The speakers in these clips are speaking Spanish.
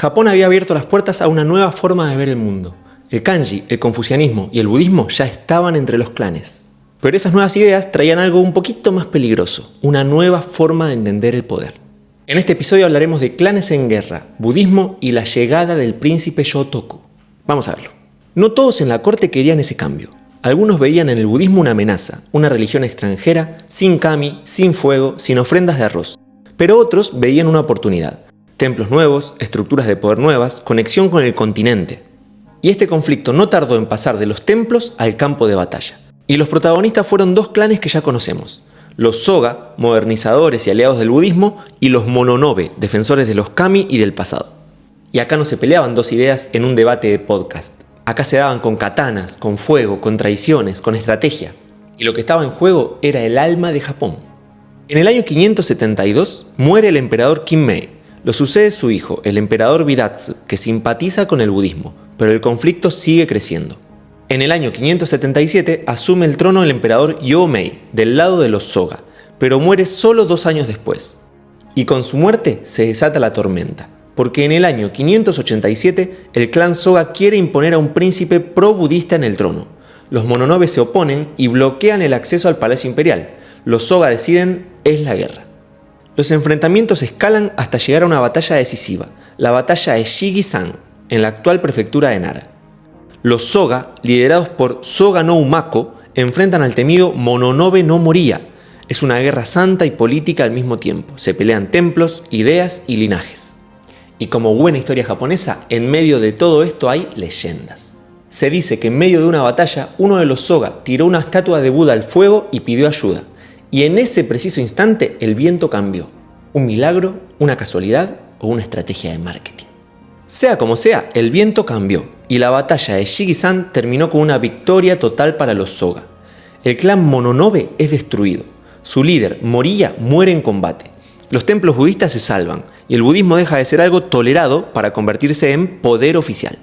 Japón había abierto las puertas a una nueva forma de ver el mundo. El kanji, el confucianismo y el budismo ya estaban entre los clanes. Pero esas nuevas ideas traían algo un poquito más peligroso, una nueva forma de entender el poder. En este episodio hablaremos de clanes en guerra, budismo y la llegada del príncipe Shotoku. Vamos a verlo. No todos en la corte querían ese cambio. Algunos veían en el budismo una amenaza, una religión extranjera, sin kami, sin fuego, sin ofrendas de arroz. Pero otros veían una oportunidad. Templos nuevos, estructuras de poder nuevas, conexión con el continente. Y este conflicto no tardó en pasar de los templos al campo de batalla. Y los protagonistas fueron dos clanes que ya conocemos. Los Soga, modernizadores y aliados del budismo, y los Mononobe, defensores de los kami y del pasado. Y acá no se peleaban dos ideas en un debate de podcast. Acá se daban con katanas, con fuego, con traiciones, con estrategia. Y lo que estaba en juego era el alma de Japón. En el año 572 muere el emperador Kinmei. Lo sucede su hijo, el emperador Bidatsu, que simpatiza con el budismo, pero el conflicto sigue creciendo. En el año 577 asume el trono el emperador Yōmei, del lado de los Soga, pero muere solo 2 años después. Y con su muerte se desata la tormenta, porque en el año 587 el clan Soga quiere imponer a un príncipe pro-budista en el trono. Los Mononobe se oponen y bloquean el acceso al palacio imperial. Los Soga deciden, es la guerra. Los enfrentamientos escalan hasta llegar a una batalla decisiva, la batalla de Shigi-san, en la actual prefectura de Nara. Los Soga, liderados por Soga no Umako, enfrentan al temido Mononobe no Moriya. Es una guerra santa y política al mismo tiempo. Se pelean templos, ideas y linajes. Y como buena historia japonesa, en medio de todo esto hay leyendas. Se dice que en medio de una batalla, uno de los Soga tiró una estatua de Buda al fuego y pidió ayuda. Y en ese preciso instante el viento cambió. ¿Un milagro, una casualidad o una estrategia de marketing? Sea como sea, el viento cambió y la batalla de Shigi-san terminó con una victoria total para los Soga. El clan Mononobe es destruido. Su líder, Moriya, muere en combate. Los templos budistas se salvan y el budismo deja de ser algo tolerado para convertirse en poder oficial.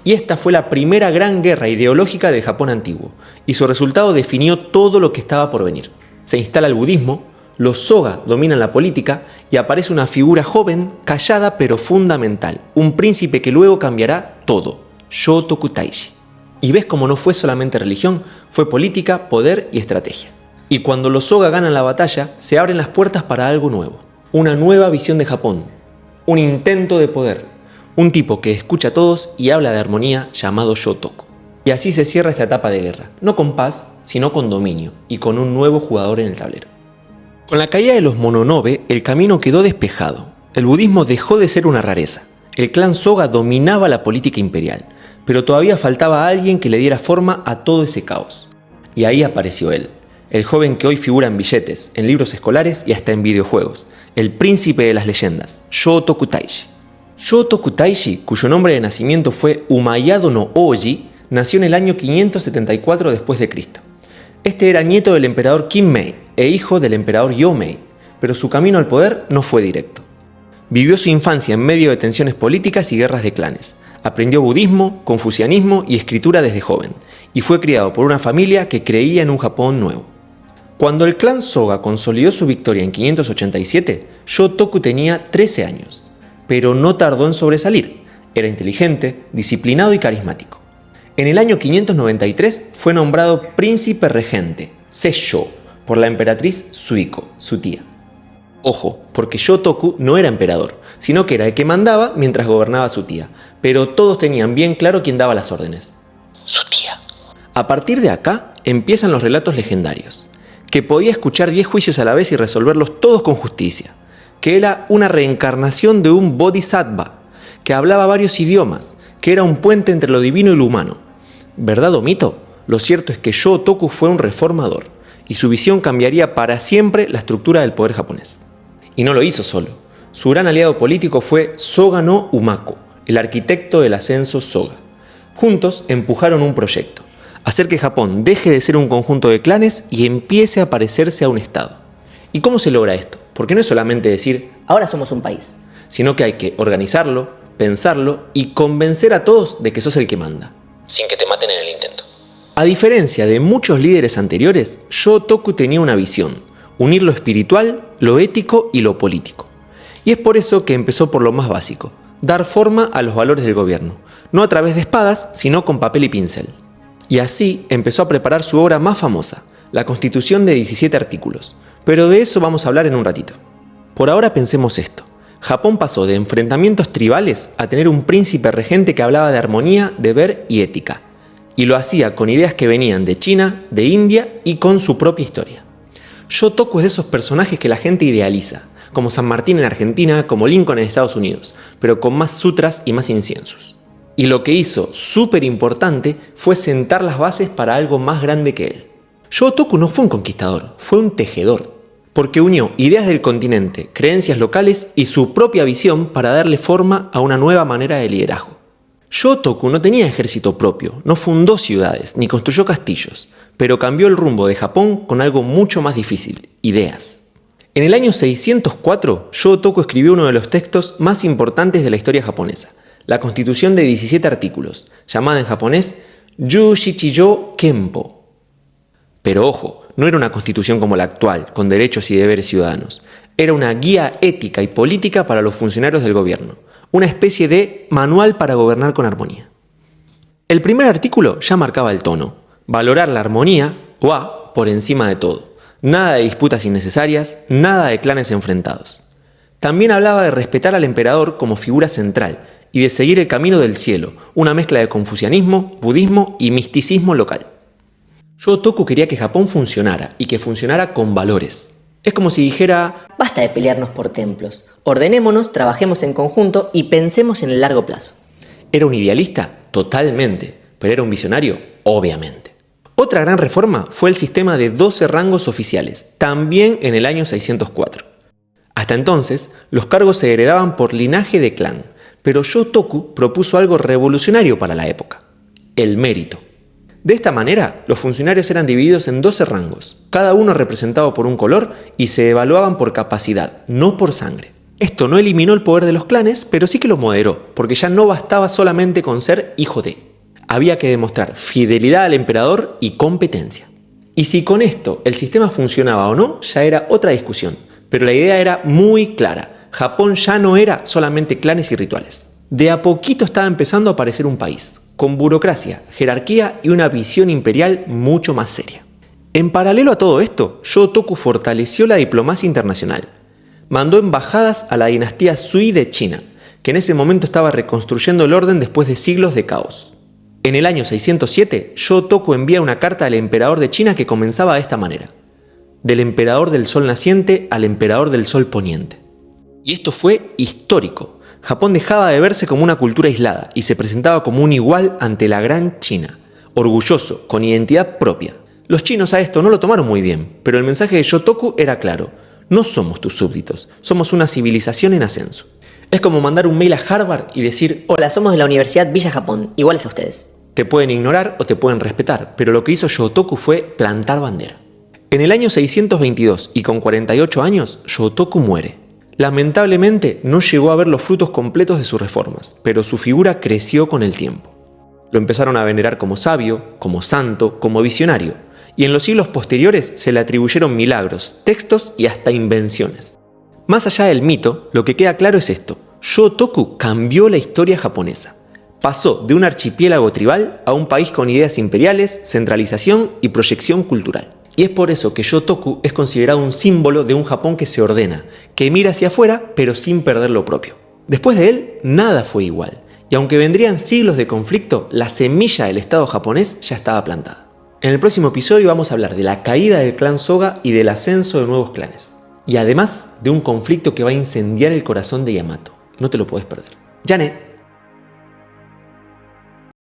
Y esta fue la primera gran guerra ideológica del Japón antiguo y su resultado definió todo lo que estaba por venir. Se instala el budismo, los Soga dominan la política y aparece una figura joven, callada pero fundamental, un príncipe que luego cambiará todo, Shotoku Taishi. Y ves cómo no fue solamente religión, fue política, poder y estrategia. Y cuando los Soga ganan la batalla, se abren las puertas para algo nuevo, una nueva visión de Japón, un intento de poder, un tipo que escucha a todos y habla de armonía llamado Shotoku. Y así se cierra esta etapa de guerra, no con paz, sino con dominio y con un nuevo jugador en el tablero. Con la caída de los Mononobe, el camino quedó despejado. El budismo dejó de ser una rareza. El clan Soga dominaba la política imperial, pero todavía faltaba alguien que le diera forma a todo ese caos. Y ahí apareció él, el joven que hoy figura en billetes, en libros escolares y hasta en videojuegos, el príncipe de las leyendas, Shotoku Taishi. Shotoku Taishi, cuyo nombre de nacimiento fue Umayado no Oji, nació en el año 574 después de Cristo. Este era nieto del emperador Kinmei e hijo del emperador Yōmei, pero su camino al poder no fue directo. Vivió su infancia en medio de tensiones políticas y guerras de clanes. Aprendió budismo, confucianismo y escritura desde joven, y fue criado por una familia que creía en un Japón nuevo. Cuando el clan Soga consolidó su victoria en 587, Shotoku tenía 13 años, pero no tardó en sobresalir. Era inteligente, disciplinado y carismático. En el año 593 fue nombrado príncipe regente, Seishō, por la emperatriz Suiko, su tía. Ojo, porque Shotoku no era emperador, sino que era el que mandaba mientras gobernaba su tía, pero todos tenían bien claro quién daba las órdenes. Su tía. A partir de acá empiezan los relatos legendarios, que podía escuchar 10 juicios a la vez y resolverlos todos con justicia, que era una reencarnación de un bodhisattva, que hablaba varios idiomas, que era un puente entre lo divino y lo humano. ¿Verdad o mito? Lo cierto es que Shotoku fue un reformador y su visión cambiaría para siempre la estructura del poder japonés. Y no lo hizo solo. Su gran aliado político fue Soga no Umako, el arquitecto del ascenso Soga. Juntos empujaron un proyecto, hacer que Japón deje de ser un conjunto de clanes y empiece a parecerse a un estado. ¿Y cómo se logra esto? Porque no es solamente decir, ahora somos un país, sino que hay que organizarlo, pensarlo y convencer a todos de que sos el que manda, sin que te maten en el intento. A diferencia de muchos líderes anteriores, Shotoku tenía una visión, unir lo espiritual, lo ético y lo político. Y es por eso que empezó por lo más básico, dar forma a los valores del gobierno, no a través de espadas, sino con papel y pincel. Y así empezó a preparar su obra más famosa, la Constitución de 17 artículos, pero de eso vamos a hablar en un ratito. Por ahora pensemos esto. Japón pasó de enfrentamientos tribales a tener un príncipe regente que hablaba de armonía, deber y ética, y lo hacía con ideas que venían de China, de India y con su propia historia. Shotoku es de esos personajes que la gente idealiza, como San Martín en Argentina, como Lincoln en Estados Unidos, pero con más sutras y más inciensos. Y lo que hizo súper importante fue sentar las bases para algo más grande que él. Shotoku no fue un conquistador, fue un tejedor, porque unió ideas del continente, creencias locales y su propia visión para darle forma a una nueva manera de liderazgo. Shotoku no tenía ejército propio, no fundó ciudades ni construyó castillos, pero cambió el rumbo de Japón con algo mucho más difícil: ideas. En el año 604, Shotoku escribió uno de los textos más importantes de la historia japonesa, la Constitución de 17 artículos, llamada en japonés Yu Shichijo Kenpo. Pero ojo, no era una constitución como la actual, con derechos y deberes ciudadanos. Era una guía ética y política para los funcionarios del gobierno, una especie de manual para gobernar con armonía. El primer artículo ya marcaba el tono: valorar la armonía, wa, por encima de todo. Nada de disputas innecesarias, nada de clanes enfrentados. También hablaba de respetar al emperador como figura central y de seguir el camino del cielo, una mezcla de confucianismo, budismo y misticismo local. Shotoku quería que Japón funcionara y que funcionara con valores. Es como si dijera: basta de pelearnos por templos, ordenémonos, trabajemos en conjunto y pensemos en el largo plazo. ¿Era un idealista? Totalmente. ¿Pero era un visionario? Obviamente. Otra gran reforma fue el sistema de 12 rangos oficiales, también en el año 604. Hasta entonces, los cargos se heredaban por linaje de clan, pero Shotoku propuso algo revolucionario para la época: el mérito. De esta manera, los funcionarios eran divididos en 12 rangos, cada uno representado por un color, y se evaluaban por capacidad, no por sangre. Esto no eliminó el poder de los clanes, pero sí que lo moderó, porque ya no bastaba solamente con ser hijo de. Había que demostrar fidelidad al emperador y competencia. Y si con esto el sistema funcionaba o no, ya era otra discusión, pero la idea era muy clara: Japón ya no era solamente clanes y rituales. De a poquito estaba empezando a aparecer un país, con burocracia, jerarquía y una visión imperial mucho más seria. En paralelo a todo esto, Shotoku fortaleció la diplomacia internacional. Mandó embajadas a la dinastía Sui de China, que en ese momento estaba reconstruyendo el orden después de siglos de caos. En el año 607, Shotoku envía una carta al emperador de China que comenzaba de esta manera: del emperador del sol naciente al emperador del sol poniente. Y esto fue histórico. Japón dejaba de verse como una cultura aislada y se presentaba como un igual ante la gran China, orgulloso, con identidad propia. Los chinos a esto no lo tomaron muy bien, pero el mensaje de Shotoku era claro: no somos tus súbditos, somos una civilización en ascenso. Es como mandar un mail a Harvard y decir: hola, somos de la Universidad Villa Japón, iguales a ustedes. Te pueden ignorar o te pueden respetar, pero lo que hizo Shotoku fue plantar bandera. En el año 622 y con 48 años, Shotoku muere. Lamentablemente no llegó a ver los frutos completos de sus reformas, pero su figura creció con el tiempo. Lo empezaron a venerar como sabio, como santo, como visionario, y en los siglos posteriores se le atribuyeron milagros, textos y hasta invenciones. Más allá del mito, lo que queda claro es esto: Shotoku cambió la historia japonesa. Pasó de un archipiélago tribal a un país con ideas imperiales, centralización y proyección cultural. Y es por eso que Shotoku es considerado un símbolo de un Japón que se ordena, que mira hacia afuera pero sin perder lo propio. Después de él, nada fue igual, y aunque vendrían siglos de conflicto, la semilla del Estado japonés ya estaba plantada. En el próximo episodio vamos a hablar de la caída del clan Soga y del ascenso de nuevos clanes. Y además de un conflicto que va a incendiar el corazón de Yamato. No te lo puedes perder. ¡Yane!